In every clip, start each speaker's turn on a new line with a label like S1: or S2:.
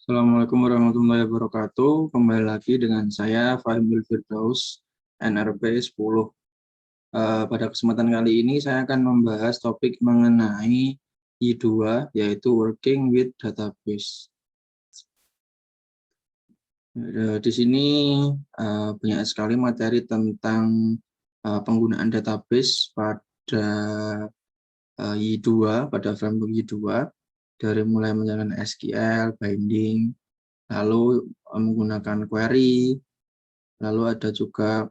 S1: Assalamualaikum warahmatullahi wabarakatuh. Kembali lagi dengan saya Fahimul Firdaus, NRP 10. Pada kesempatan kali ini saya akan membahas topik mengenai I2, yaitu Working with Database. Di sini banyak sekali materi tentang penggunaan database pada I2, pada framework I2, dari mulai menjalankan SQL, binding, lalu menggunakan query, lalu ada juga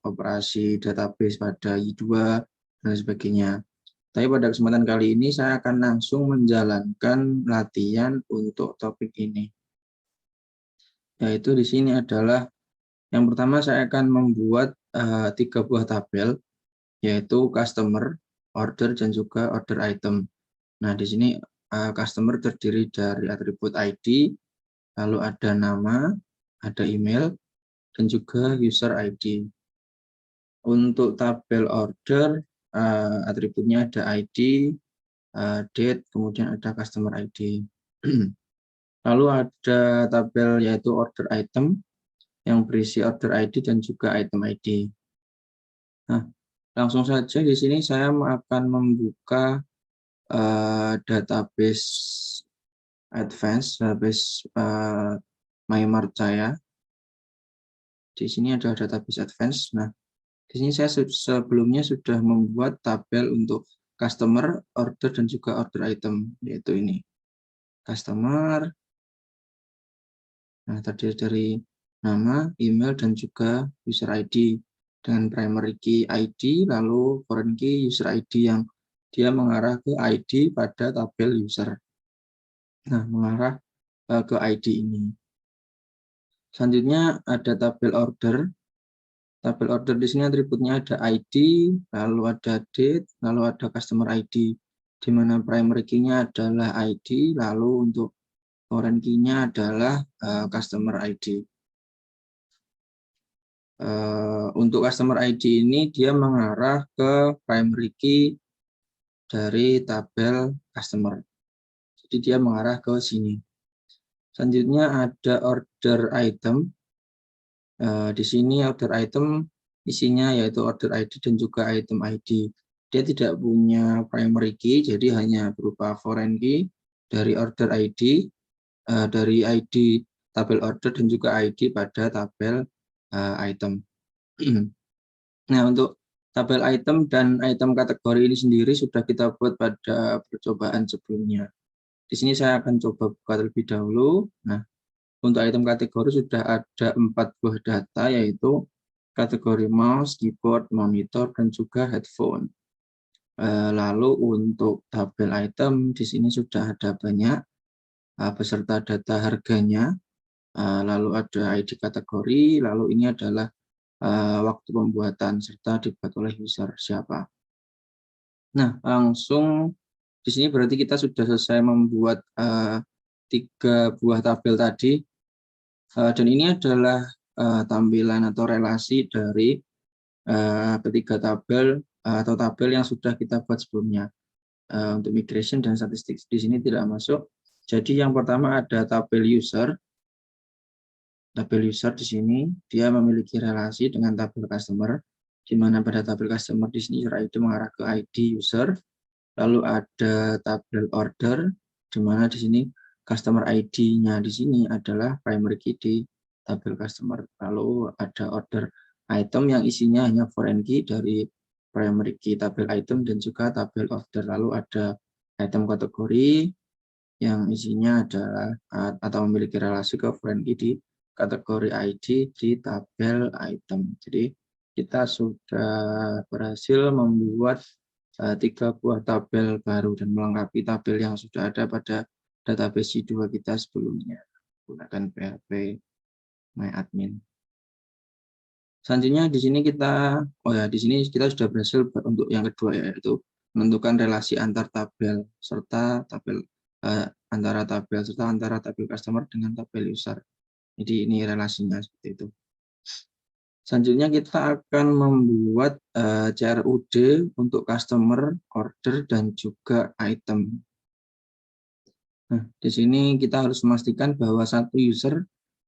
S1: operasi database pada I2 dan sebagainya. Tapi pada kesempatan kali ini saya akan langsung menjalankan latihan untuk topik ini. Yaitu di sini adalah yang pertama saya akan membuat 3 buah tabel, yaitu customer, order, dan juga order item. Nah, di sini customer terdiri dari atribut ID, lalu ada nama, ada email, dan juga user ID. Untuk tabel order, atributnya ada ID, date, kemudian ada customer ID. Lalu ada tabel yaitu order item yang berisi order ID dan juga item ID. Nah, langsung saja di sini saya akan membuka database advance, database MyMart saya. Di sini ada database advance. Nah, di sini saya sebelumnya sudah membuat tabel untuk customer, order, dan juga order item, yaitu ini. Customer, nah tadi dari nama, email, dan juga user ID. Dengan primary key ID, lalu foreign key user ID yang dia mengarah ke ID pada tabel user. Nah, mengarah ke ID ini. Selanjutnya ada tabel order. Tabel order di sini atributnya ada ID, lalu ada date, lalu ada customer ID, di mana primary key-nya adalah ID, lalu untuk foreign key-nya adalah customer ID. Untuk customer ID ini dia mengarah ke primary key dari tabel customer. Jadi dia mengarah ke sini. Selanjutnya ada order item. Di sini order item isinya yaitu order ID dan juga item ID. Dia tidak punya primary key, jadi hanya berupa foreign key dari order ID, dari ID tabel order dan juga ID pada tabel item. Nah, untuk tabel item dan item kategori ini sendiri sudah kita buat pada percobaan sebelumnya. Di sini saya akan coba buka terlebih dahulu. Nah, untuk item kategori sudah ada 4 buah data, yaitu kategori mouse, keyboard, monitor, dan juga headphone. Lalu untuk tabel item di sini sudah ada banyak beserta data harganya, lalu ada ID kategori, lalu ini adalah waktu pembuatan serta dibuat oleh user siapa. Nah, langsung di sini berarti kita sudah selesai membuat 3 buah tabel tadi. Dan ini adalah tampilan atau relasi dari ketiga tabel atau tabel yang sudah kita buat sebelumnya. Untuk migration dan statistik di sini tidak masuk. Jadi yang pertama ada tabel user. Tabel user di sini dia memiliki relasi dengan tabel customer, di mana pada tabel customer di sini user ID mengarah ke ID user. Lalu ada tabel order, di mana di sini customer ID-nya di sini adalah primary key di tabel customer. Lalu ada order item yang isinya hanya foreign key dari primary key tabel item dan juga tabel order. Lalu ada item kategori yang isinya adalah atau memiliki relasi ke foreign key di kategori ID di tabel item. Jadi kita sudah berhasil membuat 3 buah tabel baru dan melengkapi tabel yang sudah ada pada database I2 kita sebelumnya menggunakan PHP MyAdmin. Selanjutnya di sini di sini kita sudah berhasil untuk yang kedua, yaitu menentukan relasi antar tabel serta tabel antara tabel customer dengan tabel user. Jadi ini relasinya seperti itu. Selanjutnya kita akan membuat CRUD untuk customer, order, dan juga item. Nah, di sini kita harus memastikan bahwa satu user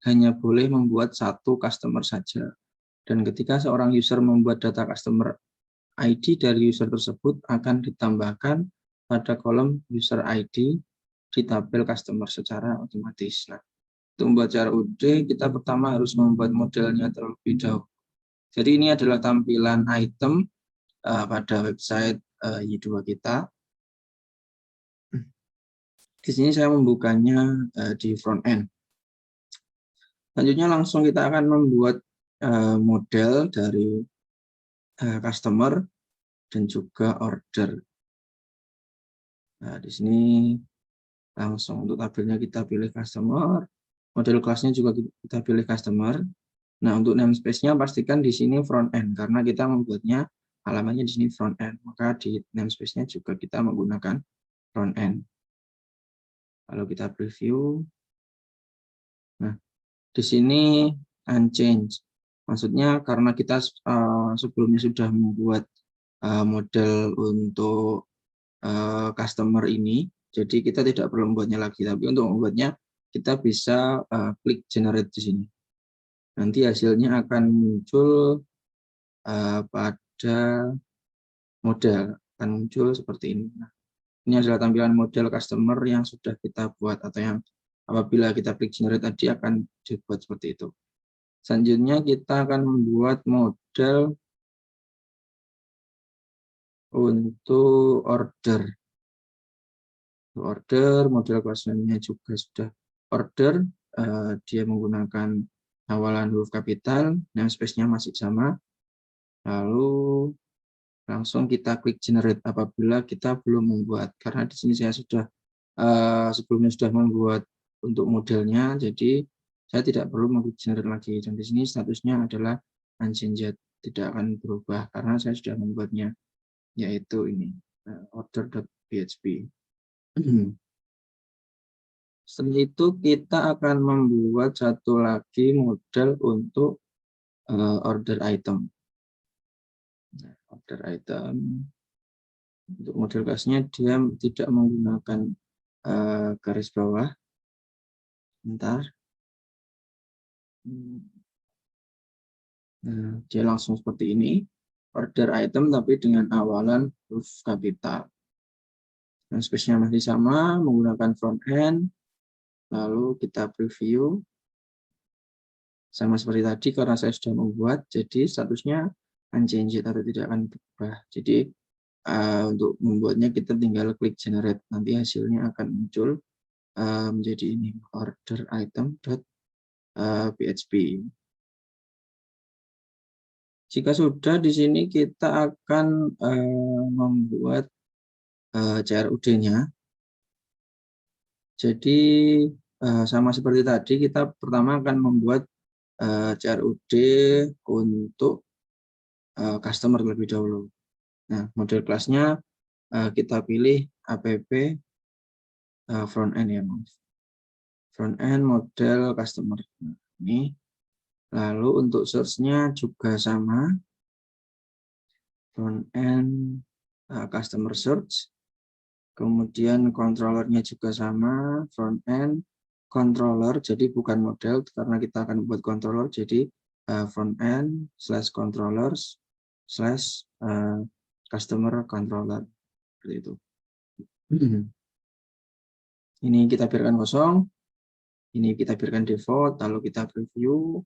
S1: hanya boleh membuat satu customer saja. Dan ketika seorang user membuat data customer ID dari user tersebut akan ditambahkan pada kolom user ID di tabel customer secara otomatis. Nah, untuk membuat CRUD, kita pertama harus membuat modelnya terlebih dahulu. Jadi ini adalah tampilan item pada website Y2 kita. Di sini saya membukanya di front end. Selanjutnya langsung kita akan membuat model dari customer dan juga order. Nah, di sini langsung untuk tabelnya kita pilih customer, model kelasnya juga kita pilih customer. Nah, untuk namespace-nya pastikan di sini front end karena kita membuatnya halamannya di sini front end. Maka di namespace-nya juga kita menggunakan front end. Lalu kita preview. Nah, di sini unchanged. Maksudnya karena kita sebelumnya sudah membuat model untuk customer ini, jadi kita tidak perlu membuatnya lagi. Tapi untuk membuatnya kita bisa klik generate di sini. Nanti hasilnya akan muncul pada model, akan muncul seperti ini. Nah, ini adalah tampilan model customer yang sudah kita buat atau yang apabila kita klik generate tadi akan dibuat seperti itu. Selanjutnya kita akan membuat model untuk order. Model kelasnya juga sudah order. Dia menggunakan awalan huruf kapital, namespace-nya masih sama. Lalu langsung kita klik generate apabila kita belum membuat. Karena di sini saya sudah sebelumnya sudah membuat untuk modelnya, jadi saya tidak perlu mengklik generate lagi. Dan di sini statusnya adalah unchanged, tidak akan berubah karena saya sudah membuatnya, yaitu ini order.php. Setelah itu kita akan membuat satu lagi model untuk order item. Nah, order item untuk model kelasnya dia tidak menggunakan garis bawah. Bentar. Nah, dia langsung seperti ini. Order item tapi dengan awalan huruf kapital. Dan space-nya masih sama, menggunakan front end. Lalu kita preview. Sama seperti tadi karena saya sudah membuat, jadi statusnya unchanged atau tidak akan berubah. Jadi untuk membuatnya kita tinggal klik generate, nanti hasilnya akan muncul menjadi ini order item.php. Jika sudah, di sini kita akan membuat CRUD-nya. Jadi sama seperti tadi, kita pertama akan membuat CRUD untuk customer terlebih dahulu. Nah, model kelasnya kita pilih app front end ya, front end model customer. Nah, ini. Lalu untuk search-nya juga sama, front end customer search. Kemudian controller-nya juga sama, front end controller, jadi bukan model karena kita akan buat controller, jadi front end / controllers / customer controller, seperti itu. Ini kita biarkan kosong, ini kita biarkan default, lalu kita preview.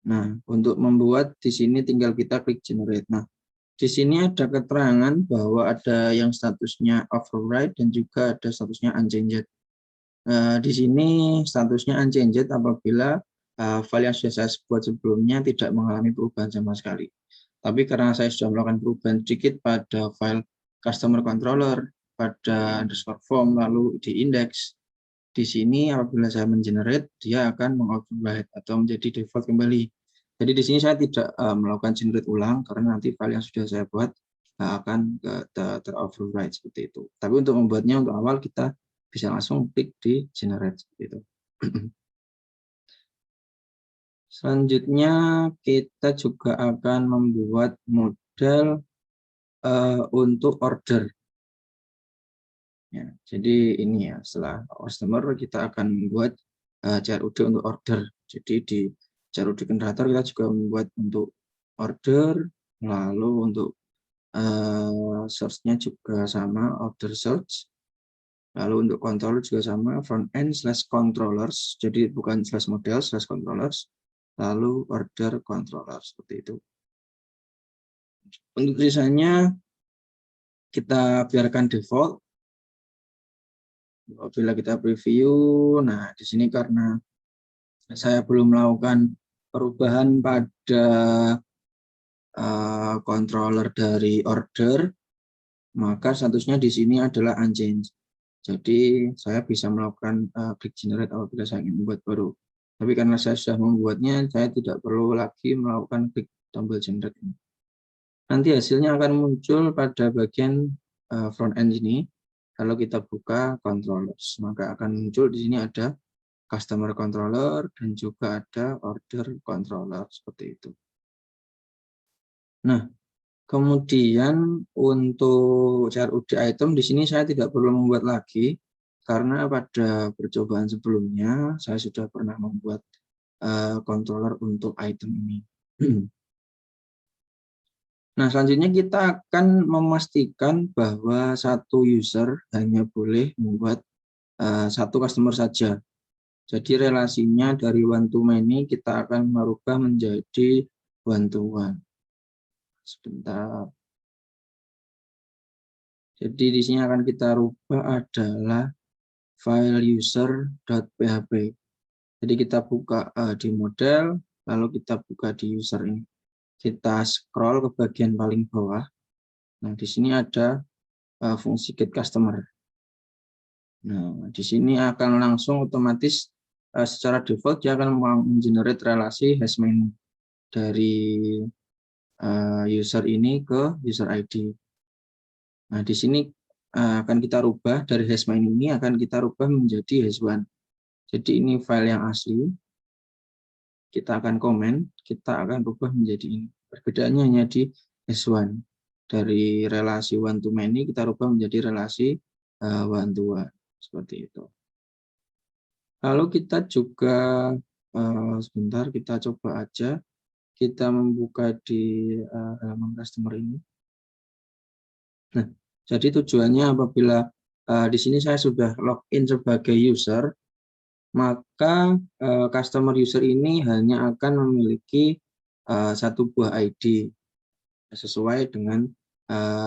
S1: Nah, untuk membuat di sini tinggal kita klik generate. Nah, di sini ada keterangan bahwa ada yang statusnya override dan juga ada statusnya unchanged. Di sini statusnya unchanged apabila file yang sudah saya buat sebelumnya tidak mengalami perubahan sama sekali. Tapi karena saya sudah melakukan perubahan sedikit pada file customer controller, pada underscore form, lalu di index, di sini apabila saya mengenerate, dia akan mengoverride atau menjadi default kembali. Jadi di sini saya tidak melakukan generate ulang karena nanti file yang sudah saya buat akan ter-override seperti itu. Tapi untuk membuatnya untuk awal kita bisa langsung klik di generate seperti itu. Selanjutnya kita juga akan membuat model untuk order. Ya, jadi ini ya, setelah customer kita akan membuat CRUD untuk order. Jadi di CRUD generator kita juga membuat untuk order, lalu untuk search-nya juga sama, order search. Lalu untuk controller juga sama, front end / controllers, jadi bukan / model / controllers, lalu order controller, seperti itu. Untuk desainnya kita biarkan default. Apabila kita preview, nah di sini karena saya belum melakukan perubahan pada controller dari order, maka statusnya di sini adalah unchanged. Jadi saya bisa melakukan break generate apabila saya ingin membuat baru. Tapi karena saya sudah membuatnya, saya tidak perlu lagi melakukan break tombol generate ini. Nanti hasilnya akan muncul pada bagian front end ini. Kalau kita buka controllers, maka akan muncul di sini ada customer controller dan juga ada order controller, seperti itu. Nah, kemudian untuk CRUD item di sini saya tidak perlu membuat lagi karena pada percobaan sebelumnya saya sudah pernah membuat controller untuk item ini. Nah, selanjutnya kita akan memastikan bahwa satu user hanya boleh membuat satu customer saja. Jadi relasinya dari one to many kita akan merubah menjadi one to one. Sebentar. Jadi di sini akan kita rubah adalah file user.php. Jadi kita buka di model, lalu kita buka di user ini. Kita scroll ke bagian paling bawah. Nah, di sini ada fungsi get customer. Nah, di sini akan langsung otomatis secara default dia akan menggenerate relasi hash menu dari user ini ke user ID. Nah, di sini akan kita rubah dari hash menu ini akan kita rubah menjadi hash1. Jadi ini file yang asli. Kita akan komen, kita akan rubah menjadi ini. Perbedaannya hanya di hash1. Dari relasi one to many kita rubah menjadi relasi one to one. Seperti itu. Lalu kita juga sebentar kita coba aja kita membuka di halaman customer ini. Nah, jadi tujuannya apabila di sini saya sudah login sebagai user, maka customer user ini hanya akan memiliki satu buah ID sesuai dengan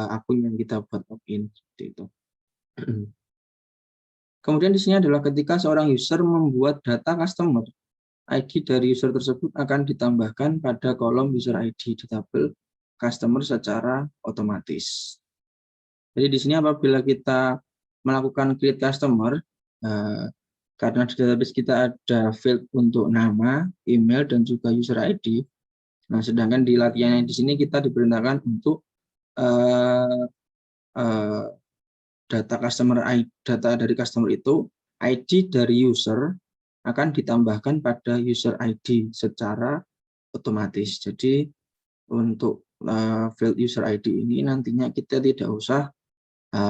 S1: akun yang kita buat login seperti itu. Kemudian di sini adalah ketika seorang user membuat data customer, ID dari user tersebut akan ditambahkan pada kolom user ID di tabel customer secara otomatis. Jadi di sini apabila kita melakukan create customer, karena di database kita ada field untuk nama, email, dan juga user ID. Nah, sedangkan di latihan di sini kita diperintahkan untuk data customer ID, data dari customer itu ID dari user akan ditambahkan pada user ID secara otomatis. Jadi untuk field user ID ini nantinya kita tidak usah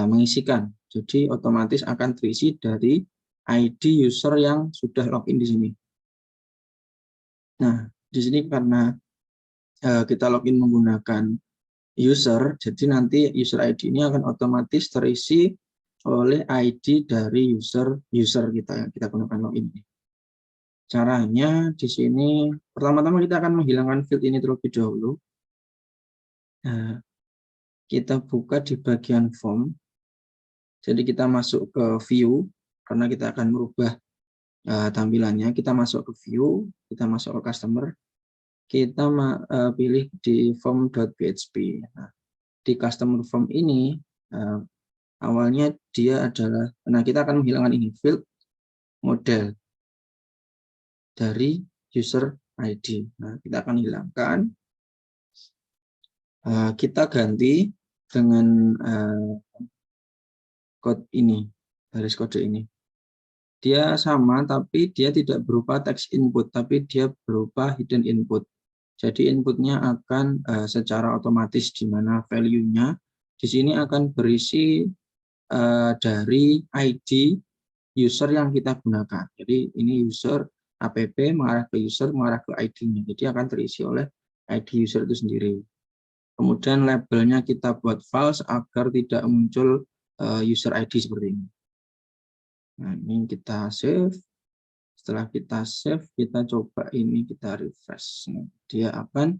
S1: mengisikan. Jadi otomatis akan terisi dari ID user yang sudah login di sini. Nah, di sini karena kita login menggunakan user, jadi nanti user ID ini akan otomatis terisi oleh ID dari user kita yang kita gunakan login. Caranya di sini pertama-tama kita akan menghilangkan field ini terlebih dahulu. Nah, kita buka di bagian form. Jadi kita masuk ke view karena kita akan merubah tampilannya. Kita masuk ke view, kita masuk ke customer, kita pilih di form.php. Nah, di customer form ini awalnya dia adalah, nah kita akan menghilangkan ini field model dari user ID. Nah, kita akan hilangkan. Kita ganti dengan code ini, garis kode ini. Dia sama, tapi dia tidak berupa text input, tapi dia berupa hidden input. Jadi inputnya akan secara otomatis, di mana value-nya di sini akan berisi dari ID user yang kita gunakan. Jadi ini user app mengarah ke user, mengarah ke ID-nya. Jadi akan terisi oleh ID user itu sendiri. Kemudian labelnya kita buat false agar tidak muncul user ID seperti ini. Nah, ini kita save. Setelah kita save, kita coba ini kita refresh. Nah, dia akan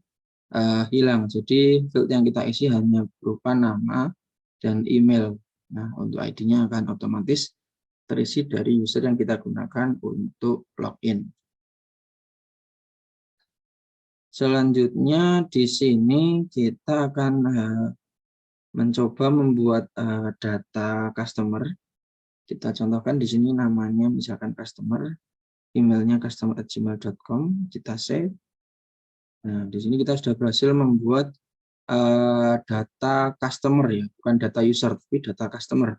S1: hilang. Jadi field yang kita isi hanya berupa nama dan email. Nah, untuk ID-nya akan otomatis terisi dari user yang kita gunakan untuk login. Selanjutnya di sini kita akan mencoba membuat data customer. Kita contohkan di sini namanya misalkan customer, emailnya customer@gmail.com, kita save. Nah, di sini kita sudah berhasil membuat data customer ya, bukan data user, tapi data customer.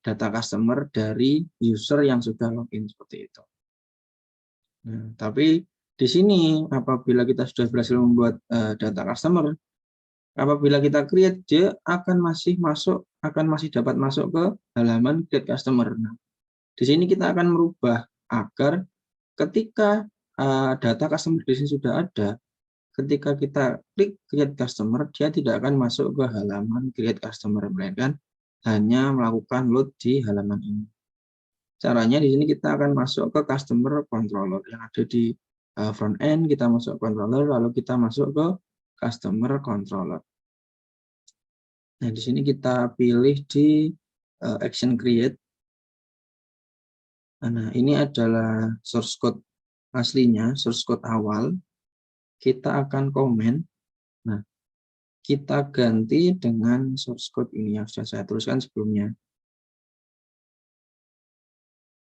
S1: Data customer dari user yang sudah login seperti itu. Nah, tapi di sini apabila kita sudah berhasil membuat data customer, apabila kita create, dia akan masih dapat masuk ke halaman create customer. Nah, di sini kita akan merubah agar ketika data customer di sini sudah ada, ketika kita klik create customer, dia tidak akan masuk ke halaman create customer, melainkan hanya melakukan load di halaman ini. Caranya di sini kita akan masuk ke customer controller yang ada di front end, kita masuk controller, lalu kita masuk ke customer controller. Nah, di sini kita pilih di action create. Nah, ini adalah source code aslinya, source code awal. Kita akan komen. Nah, kita ganti dengan source code ini yang sudah saya tuliskan sebelumnya.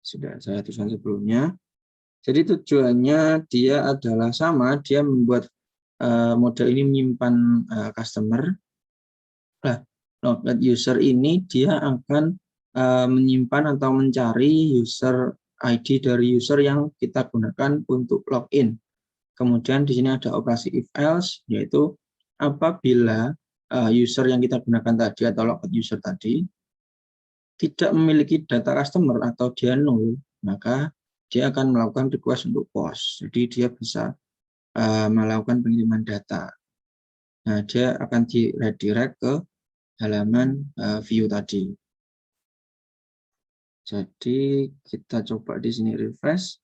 S1: Sudah saya tuliskan sebelumnya. Jadi tujuannya dia adalah sama, dia membuat model ini menyimpan customer. Nah, logout user ini dia akan menyimpan atau mencari user ID dari user yang kita gunakan untuk login. Kemudian di sini ada operasi if else, yaitu apabila user yang kita gunakan tadi atau logout user tadi tidak memiliki data customer atau dia null, maka dia akan melakukan request untuk post. Jadi dia bisa melakukan pengiriman data. Nah, dia akan di redirect ke halaman view tadi. Jadi kita coba di sini refresh.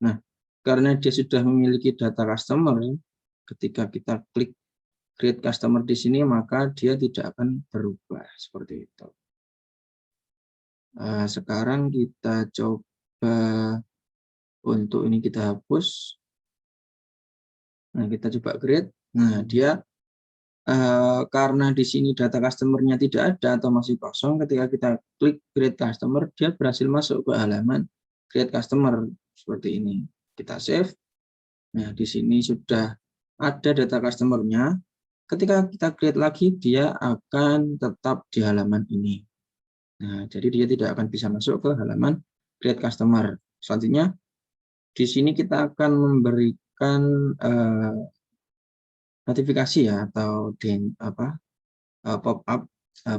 S1: Nah, karena dia sudah memiliki data customer, ketika kita klik create customer di sini, maka dia tidak akan berubah seperti itu. Sekarang kita coba untuk ini kita hapus. Nah, kita coba create. Nah, dia karena di sini data customer-nya tidak ada atau masih kosong, ketika kita klik create customer, dia berhasil masuk ke halaman create customer seperti ini. Kita save. Nah, di sini sudah ada data customer-nya. Ketika kita create lagi, dia akan tetap di halaman ini. Nah, jadi dia tidak akan bisa masuk ke halaman create customer. Selanjutnya, di sini kita akan memberikan notifikasi ya, atau pop up,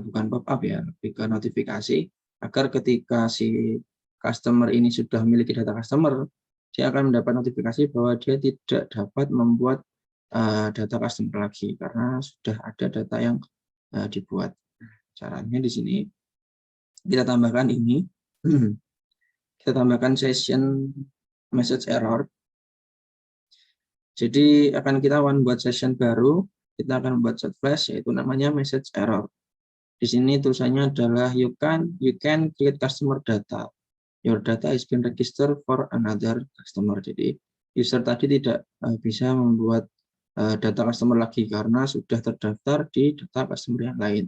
S1: bukan pop up ya, lebih ke notifikasi agar ketika si customer ini sudah memiliki data customer, dia akan mendapat notifikasi bahwa dia tidak dapat membuat data customer lagi karena sudah ada data yang dibuat. Caranya di sini kita tambahkan ini, kita tambahkan session message error. Jadi akan kita buat session baru, kita akan buat set flash yaitu namanya message error. Di sini tulisannya adalah you can create customer data. Your data is been registered for another customer. Jadi user tadi tidak bisa membuat data customer lagi karena sudah terdaftar di data customer yang lain.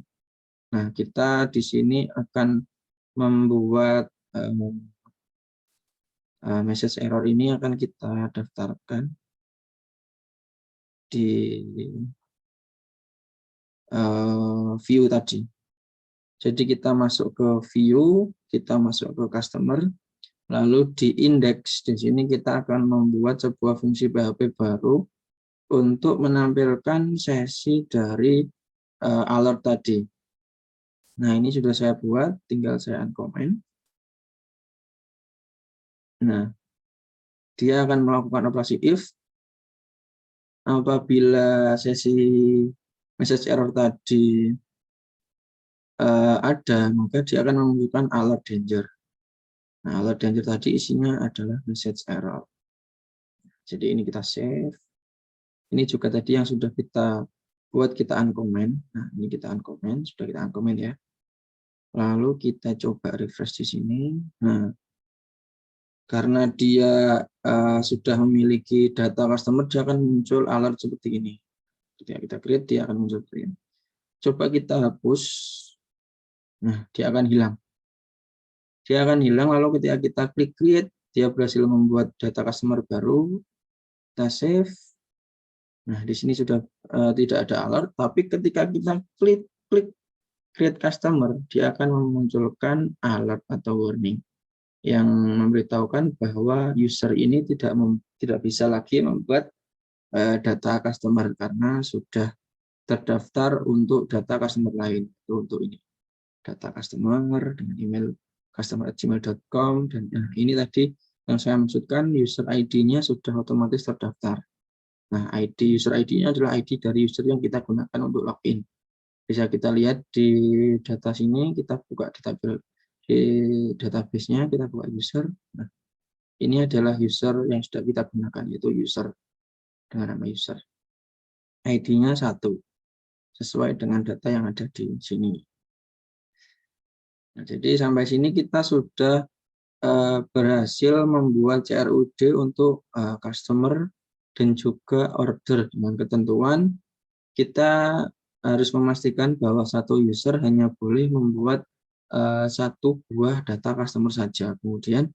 S1: Nah, kita di sini akan membuat message error ini akan kita daftarkan di view tadi. Jadi kita masuk ke view, kita masuk ke customer, lalu di index. Di sini kita akan membuat sebuah fungsi PHP baru untuk menampilkan sesi dari alert tadi. Nah, ini sudah saya buat, tinggal saya uncomment. Nah, dia akan melakukan operasi if. Apabila sesi message error tadi ada, maka dia akan menunjukkan alert danger. Nah, alert danger tadi isinya adalah message error. Jadi ini kita save. Ini juga tadi yang sudah kita buat, kita uncomment. Nah, ini kita uncomment, sudah kita uncomment ya. Lalu kita coba refresh di sini. Nah, karena dia sudah memiliki data customer, dia akan muncul alert seperti ini. Ketika kita create, dia akan muncul seperti ini. Coba kita hapus. Nah, dia akan hilang. Dia akan hilang, lalu ketika kita klik create, dia berhasil membuat data customer baru. Kita save. Nah, di sini sudah tidak ada alert, tapi ketika kita klik create customer, dia akan memunculkan alert atau warning yang memberitahukan bahwa user ini tidak bisa lagi membuat data customer karena sudah terdaftar untuk data customer lain. Untuk ini data customer dengan email customer@gmail.com, dan ini tadi yang saya maksudkan, user ID-nya sudah otomatis terdaftar. Nah, user ID-nya adalah ID dari user yang kita gunakan untuk login. Bisa kita lihat di data sini, kita buka di database-nya, kita buka user. Nah, ini adalah user yang sudah kita gunakan, yaitu user dengan nama user. ID-nya 1, sesuai dengan data yang ada di sini. Nah, jadi sampai sini kita sudah berhasil membuat CRUD untuk customer dan juga order dengan ketentuan kita harus memastikan bahwa satu user hanya boleh membuat satu buah data customer saja. Kemudian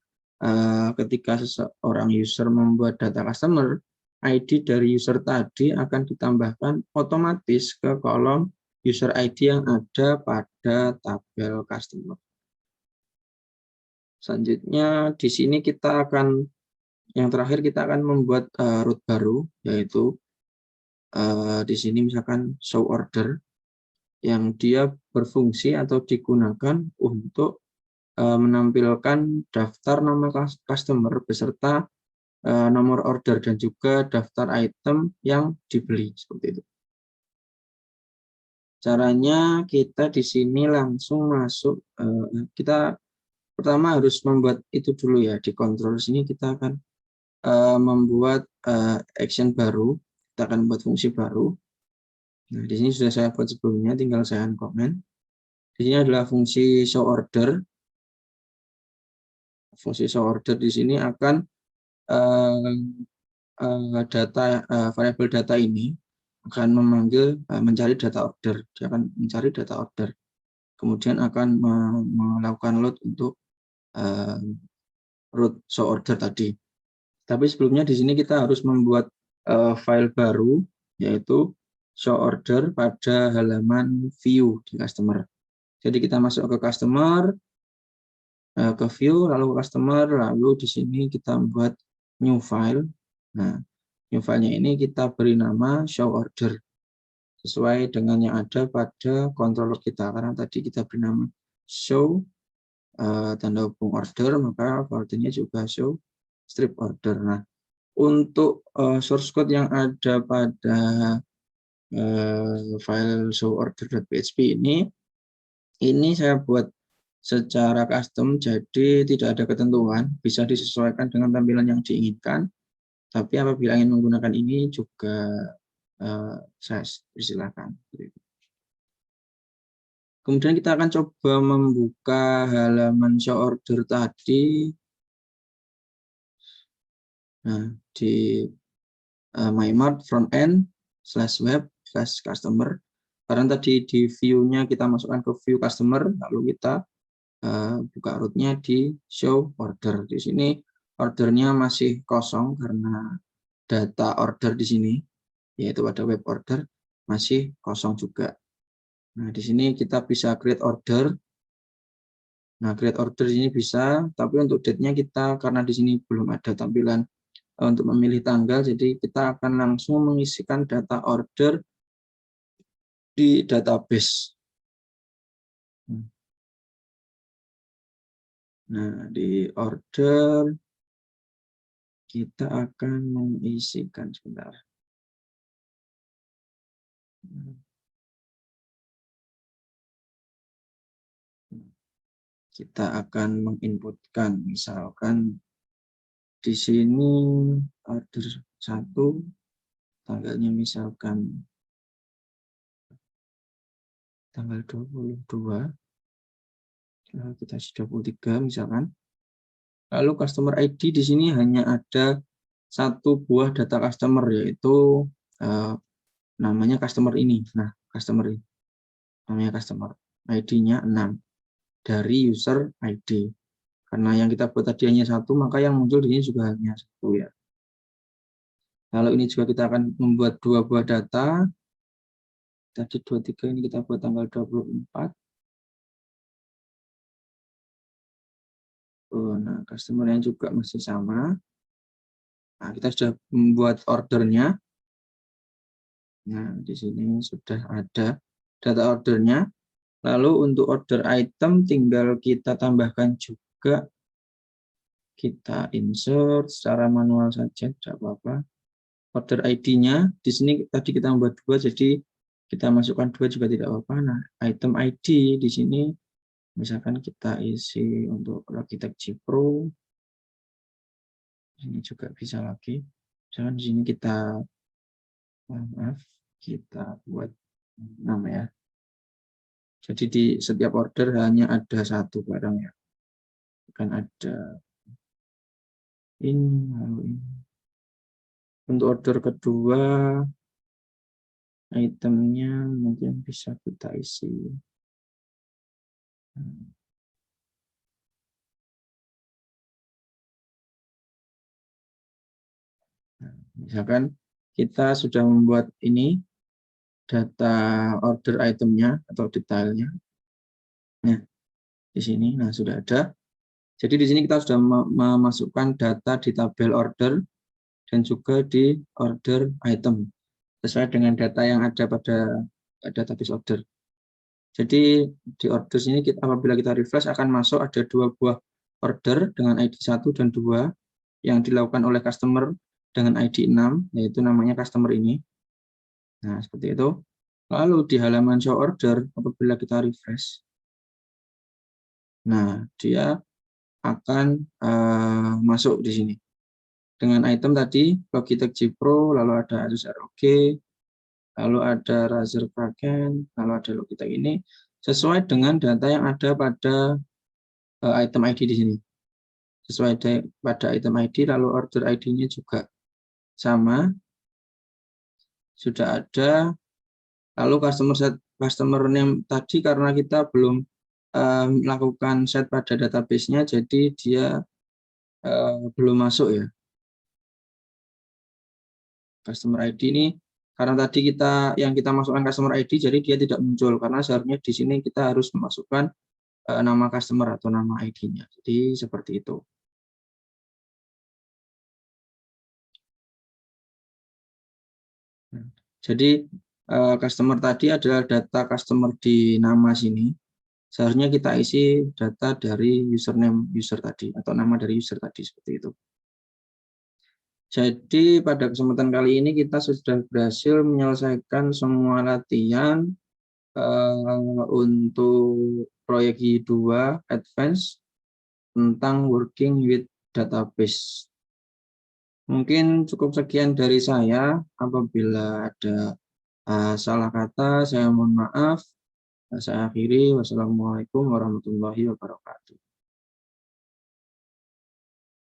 S1: ketika seseorang user membuat data customer, ID dari user tadi akan ditambahkan otomatis ke kolom user ID yang ada pada tabel customer. Selanjutnya di sini kita akan, yang terakhir kita akan membuat root baru, yaitu di sini misalkan show order, yang dia berfungsi atau digunakan untuk menampilkan daftar nama customer beserta nomor order dan juga daftar item yang dibeli, seperti itu. Caranya kita di sini langsung masuk, kita pertama harus membuat itu dulu ya, di control sini kita akan membuat action baru, kita akan membuat fungsi baru. Nah, di sini sudah saya buat sebelumnya, tinggal saya uncomment. Di sini adalah fungsi show order. Fungsi show order di sini akan variabel data ini akan mencari data order. Dia akan mencari data order. Kemudian akan melakukan load untuk root show order tadi. Tapi sebelumnya di sini kita harus membuat file baru, yaitu show order pada halaman view di customer. Jadi kita masuk ke customer, ke view, lalu ke customer, lalu di sini kita membuat new file. Nah, new filenya ini kita beri nama show order sesuai dengan yang ada pada controller kita, karena tadi kita beri nama show tanda hubung order, maka ordernya juga show strip order. Nah, untuk source code yang ada pada file show order.php ini saya buat secara custom, jadi tidak ada ketentuan, bisa disesuaikan dengan tampilan yang diinginkan. Tapi apabila ingin menggunakan ini juga saya persilakan. Kemudian kita akan coba membuka halaman show order tadi. Nah, di MyMart frontend /web/customer. Karena tadi di view-nya kita masukkan ke view customer, lalu kita buka root-nya di show order. Di sini ordernya masih kosong karena data order di sini, yaitu pada web order, masih kosong juga. Nah, di sini kita bisa create order. Nah, create order ini bisa, tapi untuk date-nya kita, karena di sini belum ada tampilan untuk memilih tanggal, jadi kita akan langsung mengisikan data order di database. Nah, di order kita akan mengisikan sebentar. Kita akan menginputkan, misalkan di sini order 1, tanggalnya misalkan tanggal 22, lalu kita 23 misalkan. Lalu customer ID di sini hanya ada satu buah data customer, yaitu namanya customer ini. Nah, customer ini namanya customer. ID-nya 6 dari user ID. Karena yang kita buat tadi hanya satu, maka yang muncul di sini juga hanya satu ya. Kalau ini juga kita akan membuat dua buah data. Tadi 23 ini kita buat tanggal 24. Nah, customer yang juga masih sama. Nah, kita sudah membuat ordernya. Nah, di sini sudah ada data ordernya. Lalu untuk order item tinggal kita tambahkan juga, kita insert secara manual saja, tidak apa-apa. Order ID-nya di sini tadi kita membuat 2, jadi kita masukkan 2 juga tidak apa-apa. Nah, item ID di sini misalkan kita isi untuk Logitech G Pro. Ini juga bisa lagi. Misalkan di sini kita kita buat nama ya. Jadi di setiap order hanya ada satu barang ya. Bukan ada ini, lalu ini. Untuk order kedua, itemnya mungkin bisa kita isi. Nah, misalkan kita sudah membuat ini, data order itemnya atau detailnya. Nah, di sini, nah sudah ada. Jadi di sini kita sudah memasukkan data di tabel order dan juga di order item sesuai dengan data yang ada pada database order. Jadi di order sini apabila kita refresh akan masuk ada 2 buah order dengan ID 1 dan 2 yang dilakukan oleh customer dengan ID 6, yaitu namanya customer ini. Nah, seperti itu. Lalu di halaman show order apabila kita refresh, nah dia akan masuk di sini. Dengan item tadi, Logitech G Pro, lalu ada Asus ROG, lalu ada Razer Kraken, lalu ada Logitech ini, sesuai dengan data yang ada pada item ID di sini. Sesuai pada item ID, lalu order ID-nya juga sama, sudah ada. Lalu customer name tadi karena kita belum melakukan set pada database-nya, jadi dia belum masuk ya. Customer ID ini karena tadi yang kita masukkan customer ID, jadi dia tidak muncul karena seharusnya di sini kita harus memasukkan nama customer atau nama ID-nya. Jadi seperti itu. Jadi customer tadi adalah data customer di nama sini. Seharusnya kita isi data dari username user tadi atau nama dari user tadi seperti itu. Jadi pada kesempatan kali ini kita sudah berhasil menyelesaikan semua latihan untuk proyek I2 Advance tentang working with database. Mungkin cukup sekian dari saya. Apabila ada salah kata, saya mohon maaf. Saya akhiri. Wassalamualaikum warahmatullahi wabarakatuh.